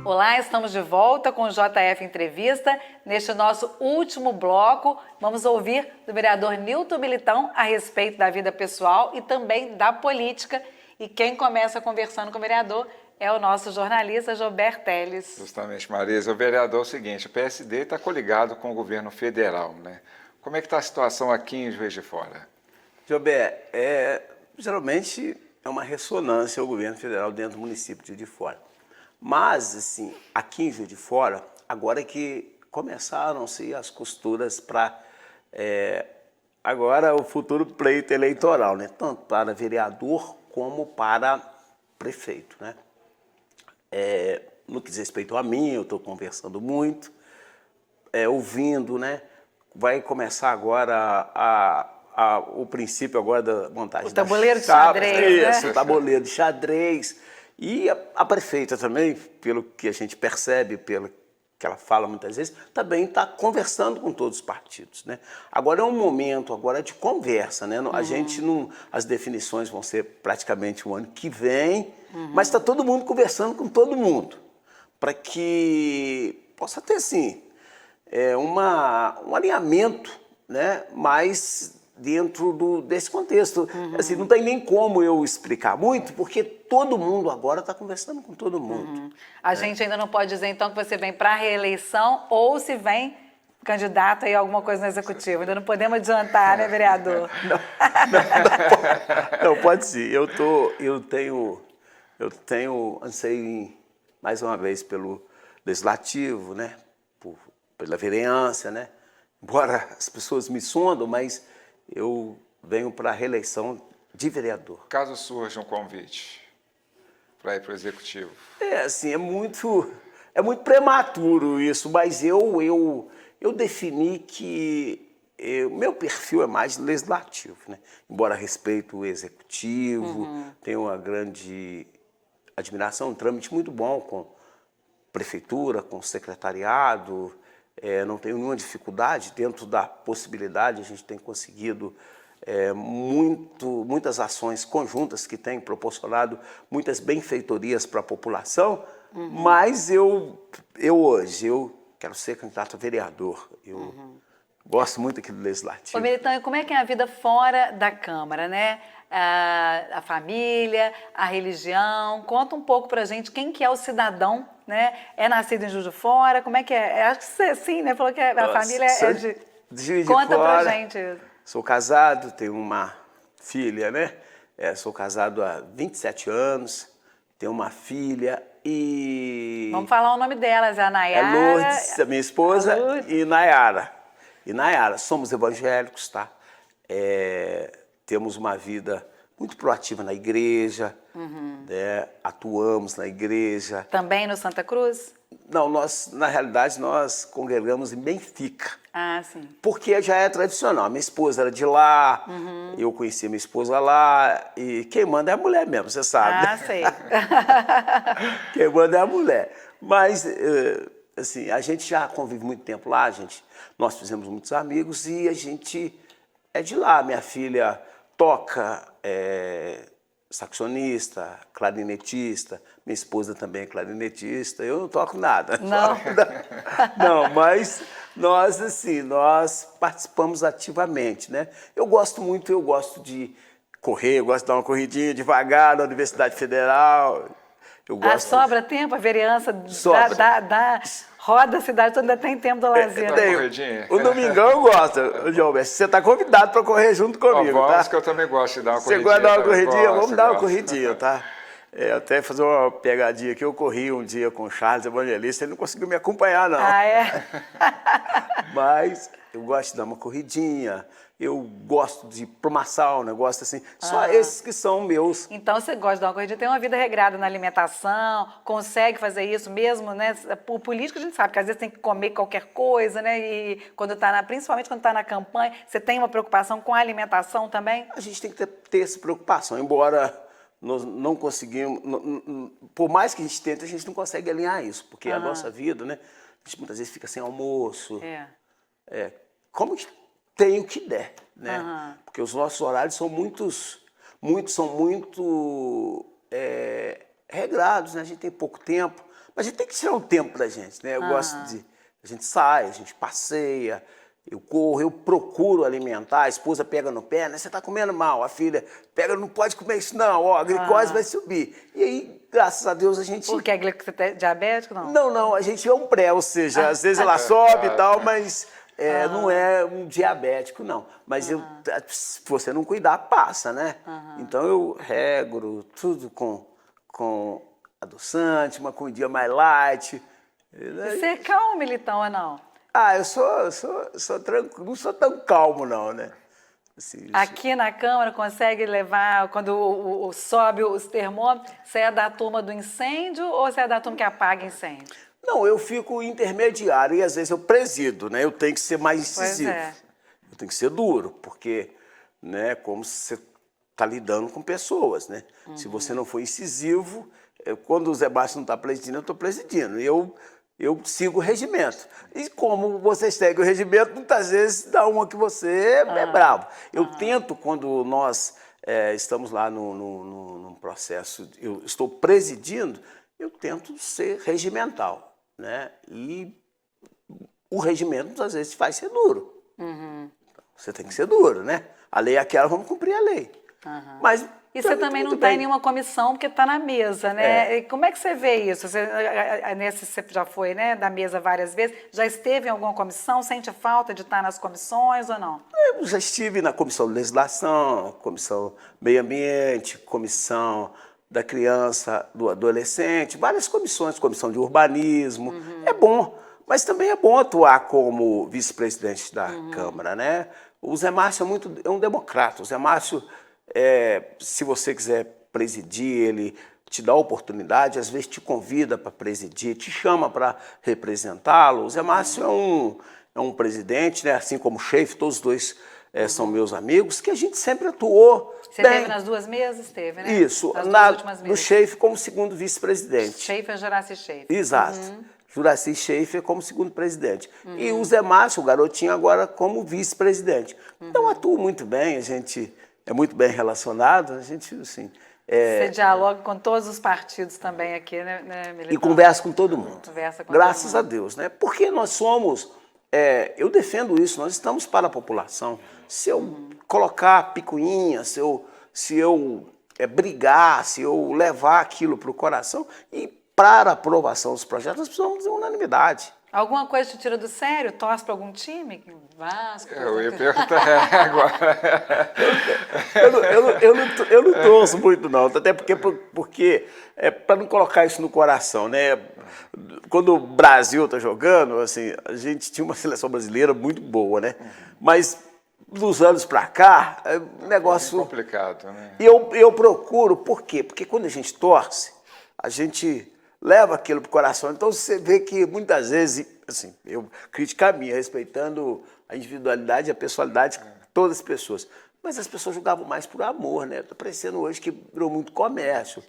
Olá, estamos de volta com o JF Entrevista. Neste nosso último bloco, vamos ouvir do vereador Nilton Militão a respeito da vida pessoal e também da política. E quem começa conversando com o vereador é o nosso jornalista Jober Teles. Justamente, Marisa. O vereador é o seguinte, o PSD está coligado com o governo federal, né? Como é que está a situação aqui em Juiz de Fora? Jober, geralmente é uma ressonância ao governo federal dentro do município de Juiz de Fora. Mas, assim, aqui em Juiz de Fora, agora é que começaram-se as costuras para, agora, o futuro pleito eleitoral, né? Tanto para vereador como para prefeito, né? no que diz respeito a mim, eu estou conversando muito, ouvindo, né? Vai começar agora o princípio agora da montagem. O tabuleiro de xadrez, né? O tabuleiro de xadrez. E a prefeita também, pelo que a gente percebe, pelo que ela fala muitas vezes, também está conversando com todos os partidos, né? Agora é um momento agora de conversa, né? A gente não, as definições vão ser praticamente o ano que vem, mas está todo mundo conversando com todo mundo, para que possa ter, assim, um alinhamento, né? Mais dentro desse contexto. Assim, não tem nem como eu explicar muito, porque todo mundo agora está conversando com todo mundo. A gente ainda não pode dizer, então, que você vem para a reeleição ou se vem candidato aí a alguma coisa no Executivo. Ainda não podemos adiantar, né, vereador? Não, pode sim. Eu tenho anseio, mais uma vez, pelo Legislativo, né? Pela vereança, né? Embora as pessoas me sondam, mas eu venho para a reeleição de vereador. Caso surja um convite para ir para o Executivo. Assim, é muito prematuro isso, mas eu defini que o meu perfil é mais legislativo, né? Embora respeito o Executivo, tenho uma grande admiração, um trâmite muito bom com prefeitura, com secretariado, não tenho nenhuma dificuldade, dentro da possibilidade, a gente tem conseguido muitas ações conjuntas que têm proporcionado muitas benfeitorias para a população, mas eu hoje quero ser candidato a vereador, eu gosto muito aqui do Legislativo. Ô, Militão, e como é que é a vida fora da Câmara, né? A família, a religião, conta um pouco pra gente quem que é o cidadão, né? É nascido em Juiz de Fora, como é que é? Acho que você sim, né? Falou que a família é de Juiz de Conta Fora, pra gente. Sou casado, tenho uma filha, né? Sou casado há 27 anos, tenho uma filha e... Vamos falar o nome delas, a Nayara... Lourdes, a minha esposa, e Nayara. Somos evangélicos, tá? Temos uma vida muito proativa na igreja, né? Atuamos na igreja. Também no Santa Cruz? Não, na realidade, nós congregamos em Benfica. Ah, sim. Porque já é tradicional. Minha esposa era de lá, eu conheci minha esposa lá, e quem manda é a mulher mesmo, você sabe. Ah, sei. Quem manda é a mulher. Mas, assim, a gente já convive muito tempo lá, nós fizemos muitos amigos e a gente é de lá. Minha filha toca, saxonista, clarinetista, minha esposa também é clarinetista, eu não toco nada. Não? Não, mas nós participamos ativamente, né? Eu gosto de correr, eu gosto de dar uma corridinha devagar na Universidade Federal. Sobra tempo, a vereança roda a cidade toda, ainda tem tempo do lazer. O domingão eu gosto, João Mestre. Você está convidado para correr junto comigo, vamos, tá? que eu também gosto de dar uma corridinha. Você gosta de dar uma corridinha? Vamos dar uma corridinha, tá? Até fazer uma pegadinha aqui, eu corri um dia com o Charles Evangelista, ele não conseguiu me acompanhar, não. Ah, é? Mas eu gosto de dar uma corridinha, eu gosto de ir para uma sauna, eu gosto assim, só esses que são meus. Então você gosta de dar uma corrida, tem uma vida regrada na alimentação, consegue fazer isso mesmo, né? O político a gente sabe que às vezes tem que comer qualquer coisa, né? E principalmente quando está na campanha, você tem uma preocupação com a alimentação também? A gente tem que ter essa preocupação, embora nós não conseguimos, por mais que a gente tente, a gente não consegue alinhar isso, porque a nossa vida, né? A gente muitas vezes fica sem almoço. Como que tem o que der, né? Porque os nossos horários são muito regrados, né? A gente tem pouco tempo, mas a gente tem que tirar um tempo pra gente, né? Eu gosto a gente sai, a gente passeia, eu corro, eu procuro alimentar, a esposa pega no pé, né? Você tá comendo mal, a filha pega, não pode comer isso não, ó, a glicose vai subir. E aí, graças a Deus, a gente... Porque a glicose é diabético, não? Não, a gente é um pré, ou seja, às vezes ela sobe e tal, mas... não é um diabético, não. Mas se você não cuidar, passa, né? Então eu regro tudo com adoçante, uma comidinha mais light. Você é calmo, Militão, ou não? Eu sou tranquilo, não sou tão calmo, não, né? Assim, Aqui na Câmara consegue levar, quando sobe os termômetros, você é da turma do incêndio ou você é da turma que apaga incêndio? não, eu fico intermediário e às vezes eu presido, né? Eu tenho que ser mais incisivo. Pois é. Eu tenho que ser duro, porque, né, como você está lidando com pessoas, né? Se você não for incisivo, quando o Zé Márcio não está presidindo, eu estou presidindo. Eu sigo o regimento. E como você segue o regimento, muitas vezes dá uma que você é bravo. Eu tento, quando nós estamos lá num processo, eu estou presidindo, eu tento ser regimental, né? E o regimento, às vezes, faz ser duro. Você tem que ser duro, né? A lei é aquela, vamos cumprir a lei. Mas E você também não está em nenhuma comissão, porque está na mesa, né? E como é que você vê isso? Você já foi, né, da mesa várias vezes, já esteve em alguma comissão? Sente falta de estar nas comissões ou não? Eu já estive na Comissão de Legislação, Comissão Meio Ambiente, Comissão da Criança, do Adolescente, várias comissões, Comissão de Urbanismo. É bom, mas também é bom atuar como vice-presidente da Câmara, né? O Zé Márcio é um democrata. O Zé Márcio, se você quiser presidir, ele te dá a oportunidade, às vezes te convida para presidir, te chama para representá-lo. O Zé Márcio é um presidente, né? Assim como o Schaefer, todos os dois são meus amigos, que a gente sempre atuou Você bem. esteve nas duas mesas? Teve, né? Isso, nas duas últimas no mesas. Schaefer como segundo vice-presidente. Schaefer, Juraci Schaefer. Exato. Juraci Schaefer como segundo presidente. E o Zé Márcio, o garotinho, agora como vice-presidente. Então, atuo muito bem, a gente é muito bem relacionado, a gente, assim... Você dialoga com todos os partidos também aqui, né, militante? E conversa com todo mundo. Conversa com Graças todo mundo. a Deus, né? Porque nós somos... eu defendo isso, nós estamos para a população. Se eu colocar picuinha, se eu brigar, se eu levar aquilo para o coração, e para a aprovação dos projetos, nós precisamos de unanimidade. Alguma coisa te tira do sério? Torce para algum time? Vasco? Eu ia perguntar agora. Eu não torço muito, não. Até porque para não colocar isso no coração, né? Quando o Brasil está jogando, assim, a gente tinha uma seleção brasileira muito boa, né? Mas dos anos para cá, o negócio... É complicado, né? E eu procuro, por quê? Porque quando a gente torce, a gente leva aquilo pro coração. Então você vê que muitas vezes, assim, eu crítica a minha, respeitando a individualidade e a pessoalidade de todas as pessoas. Mas as pessoas jogavam mais por amor, né? Está parecendo hoje que virou muito comércio.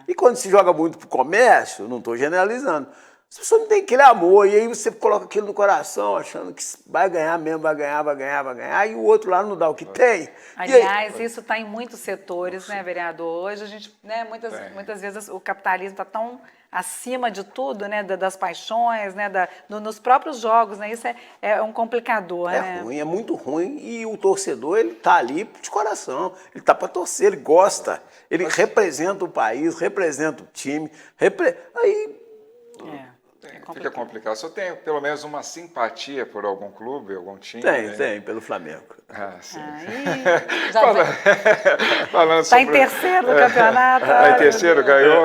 E quando se joga muito por comércio, não estou generalizando, as pessoas não têm aquele amor, e aí você coloca aquilo no coração, achando que vai ganhar mesmo, vai ganhar, e o outro lá não dá o que tem. Aliás, isso está em muitos setores, né, vereador? Hoje a gente, né, muitas vezes o capitalismo está tão acima de tudo, né, das paixões, né, nos próprios jogos, né? Isso é um complicador, né? É ruim, é muito ruim, e o torcedor, ele tá ali de coração, ele tá para torcer, ele gosta, ele representa o país, representa o time, aí... Fica complicado. Só tem pelo menos uma simpatia por algum clube, algum time? Tem, pelo Flamengo. Ah, sim. Está em terceiro no campeonato. Está em terceiro, ganhou.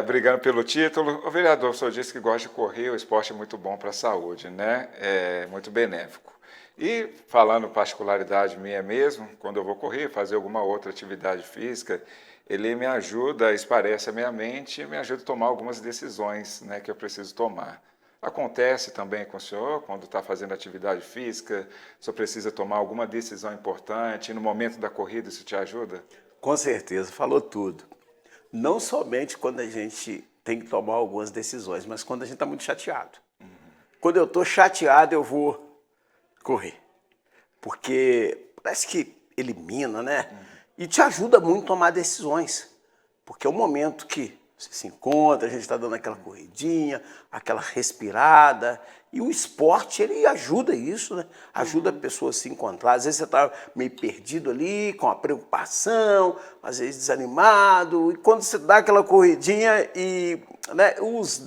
Brigando pelo título. O vereador, o senhor disse que gosta de correr, o esporte é muito bom para a saúde, né? É muito benéfico. E falando particularidade minha mesmo, quando eu vou correr, fazer alguma outra atividade física, ele me ajuda, esclarece a minha mente e me ajuda a tomar algumas decisões, né, que eu preciso tomar. Acontece também com o senhor, quando está fazendo atividade física, o senhor precisa tomar alguma decisão importante, e no momento da corrida isso te ajuda? Com certeza, falou tudo. Não somente quando a gente tem que tomar algumas decisões, mas quando a gente está muito chateado. Quando eu estou chateado, eu vou correr. Porque parece que elimina, né? E te ajuda muito a tomar decisões. Porque é o momento que você se encontra, a gente está dando aquela corridinha, aquela respirada. E o esporte, ele ajuda isso, né? Ajuda a pessoa a se encontrar. Às vezes você está meio perdido ali, com a preocupação, às vezes desanimado. E quando você dá aquela corridinha, e né, os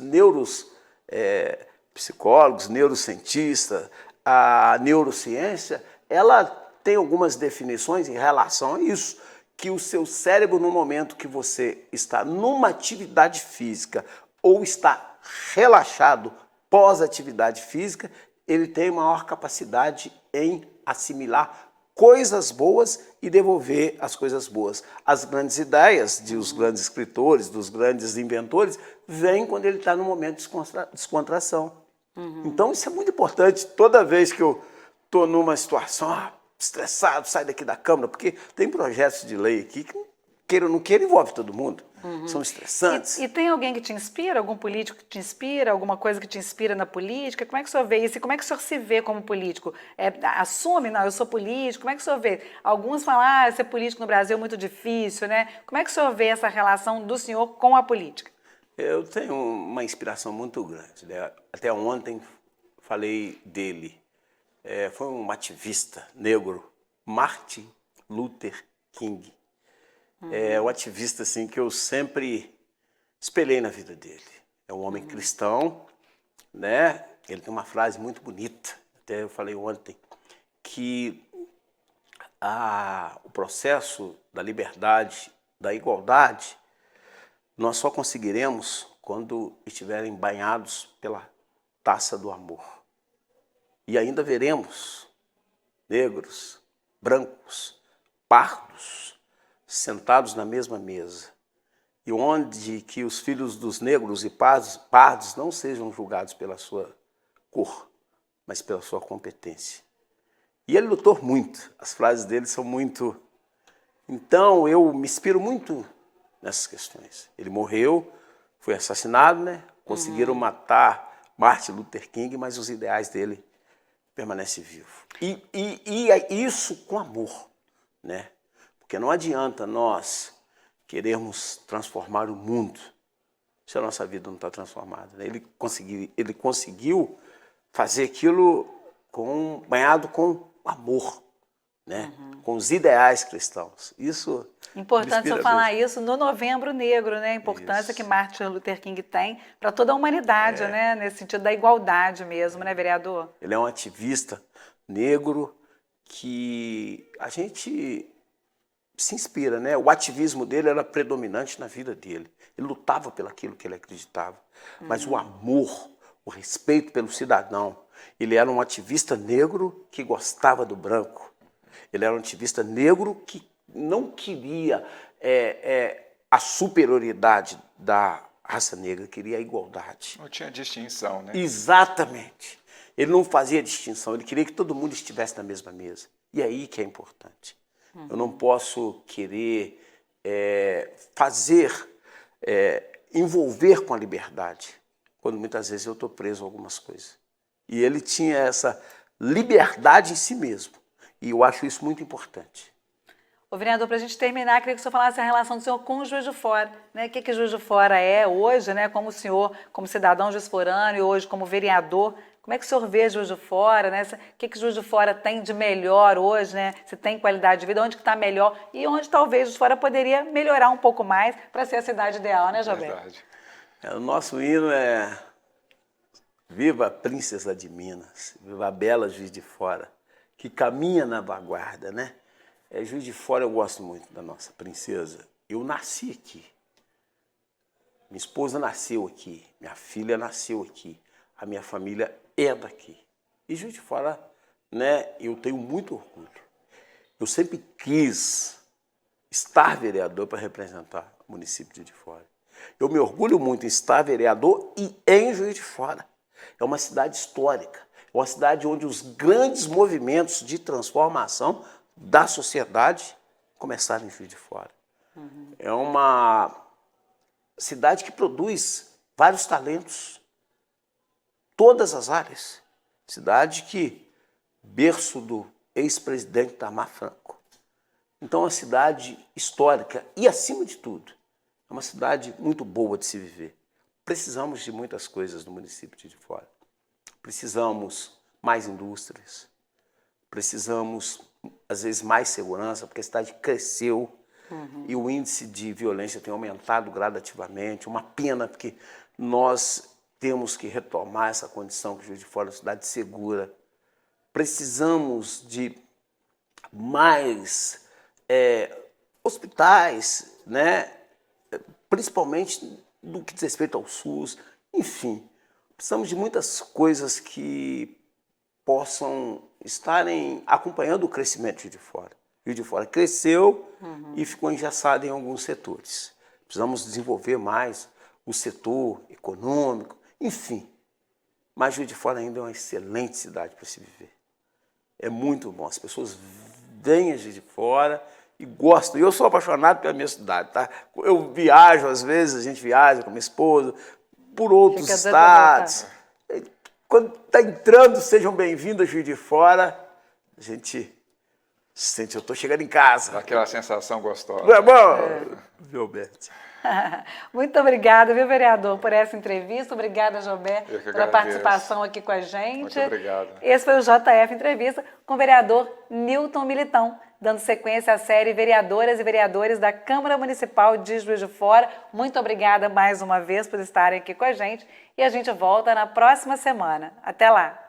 psicólogos, neurocientistas, a neurociência, ela tem algumas definições em relação a isso, que o seu cérebro, no momento que você está numa atividade física ou está relaxado pós-atividade física, ele tem maior capacidade em assimilar coisas boas e devolver as coisas boas. As grandes ideias dos grandes escritores, dos grandes inventores, vêm quando ele está no momento de descontração. Então isso é muito importante. Toda vez que eu estou numa situação estressado, saio daqui da Câmara, porque tem projetos de lei aqui que, queira ou não queira, envolve todo mundo. São estressantes. E tem alguém que te inspira? Algum político que te inspira? Alguma coisa que te inspira na política? Como é que o senhor vê isso? E como é que o senhor se vê como político? Assume, não, eu sou político? Como é que o senhor vê? Alguns falam, ser político no Brasil é muito difícil, né? Como é que o senhor vê essa relação do senhor com a política? Eu tenho uma inspiração muito grande, né? Até ontem falei dele. Foi um ativista negro, Martin Luther King. É um ativista assim, que eu sempre espelhei na vida dele. É um homem cristão, né? Ele tem uma frase muito bonita, até eu falei ontem, que o processo da liberdade, da igualdade, nós só conseguiremos quando estiverem banhados pela taça do amor. E ainda veremos negros, brancos, pardos, sentados na mesma mesa, e onde que os filhos dos negros e pardos não sejam julgados pela sua cor, mas pela sua competência. E ele lutou muito, as frases dele são muito... Então eu me inspiro muito nessas questões. Ele morreu, foi assassinado, né? Conseguiram matar Martin Luther King, mas os ideais dele permanecem vivos. E é isso com amor, né? Porque não adianta nós querermos transformar o mundo se a nossa vida não está transformada, né? Ele conseguiu fazer aquilo banhado com amor, né? Com os ideais cristãos. Isso importante você falar isso no Novembro Negro, né? A importância que Martin Luther King tem para toda a humanidade, né? Nesse sentido da igualdade mesmo, né, vereador? Ele é um ativista negro que a gente se inspira, né? O ativismo dele era predominante na vida dele. Ele lutava pelo aquilo que ele acreditava. Mas o amor, o respeito pelo cidadão, ele era um ativista negro que gostava do branco. Ele era um ativista negro que não queria a superioridade da raça negra, queria a igualdade. Não tinha distinção, né? Exatamente. Ele não fazia distinção, ele queria que todo mundo estivesse na mesma mesa. E é aí que é importante. Eu não posso querer envolver com a liberdade, quando muitas vezes eu estou preso a algumas coisas. E ele tinha essa liberdade em si mesmo. E eu acho isso muito importante. Ô, vereador, para a gente terminar, queria que o senhor falasse a relação do senhor com o Juiz de Fora, né? O que Juiz de Fora é hoje, né? Como o senhor, como cidadão juizforano e hoje como vereador, como é que o senhor vê Juiz de Fora, né? O que Juiz de Fora tem de melhor hoje, né? Se tem qualidade de vida, onde que está melhor e onde talvez Juiz de Fora poderia melhorar um pouco mais para ser a cidade ideal, né, Jobé? Verdade. O nosso hino é Viva a Princesa de Minas, viva a bela Juiz de Fora, que caminha na vanguarda, né? Juiz de Fora eu gosto muito da nossa princesa. Eu nasci aqui. Minha esposa nasceu aqui. Minha filha nasceu aqui. A minha família é daqui. E Juiz de Fora, né, eu tenho muito orgulho. Eu sempre quis estar vereador para representar o município de Juiz de Fora. Eu me orgulho muito em estar vereador e em Juiz de Fora. É uma cidade histórica. É uma cidade onde os grandes movimentos de transformação da sociedade começaram em Juiz de Fora. É uma cidade que produz vários talentos, todas as áreas. Cidade que, berço do ex-presidente Itamar Franco. Então é uma cidade histórica e, acima de tudo, é uma cidade muito boa de se viver. Precisamos de muitas coisas no município de Juiz de Fora. Precisamos mais indústrias, precisamos, às vezes, mais segurança, porque a cidade cresceu e o índice de violência tem aumentado gradativamente. Uma pena, porque nós temos que retomar essa condição que Juiz de Fora é uma cidade segura. Precisamos de mais hospitais, né? Principalmente no que diz respeito ao SUS, enfim. Precisamos de muitas coisas que possam estarem acompanhando o crescimento de Juiz de Fora. Juiz de Fora cresceu e ficou engessado em alguns setores. Precisamos desenvolver mais o setor econômico, enfim. Mas Juiz de Fora ainda é uma excelente cidade para se viver. É muito bom. As pessoas vêm a Juiz de Fora e gostam. Eu sou apaixonado pela minha cidade, tá? Eu viajo, às vezes, a gente viaja com a minha esposa, por outros estados. Quando está entrando, sejam bem-vindos a Juiz de Fora, a gente sente, eu estou chegando em casa. Dá aquela sensação gostosa. Não é bom? Viu, Beth? Muito obrigada, viu, vereador, por essa entrevista. Obrigada, Jobé, pela agradeço. participação aqui com a gente. Muito obrigado. Esse foi o JF Entrevista com o vereador Nilton Militão, dando sequência à série Vereadoras e Vereadores da Câmara Municipal de Juiz de Fora. Muito obrigada mais uma vez por estarem aqui com a gente e a gente volta na próxima semana. Até lá!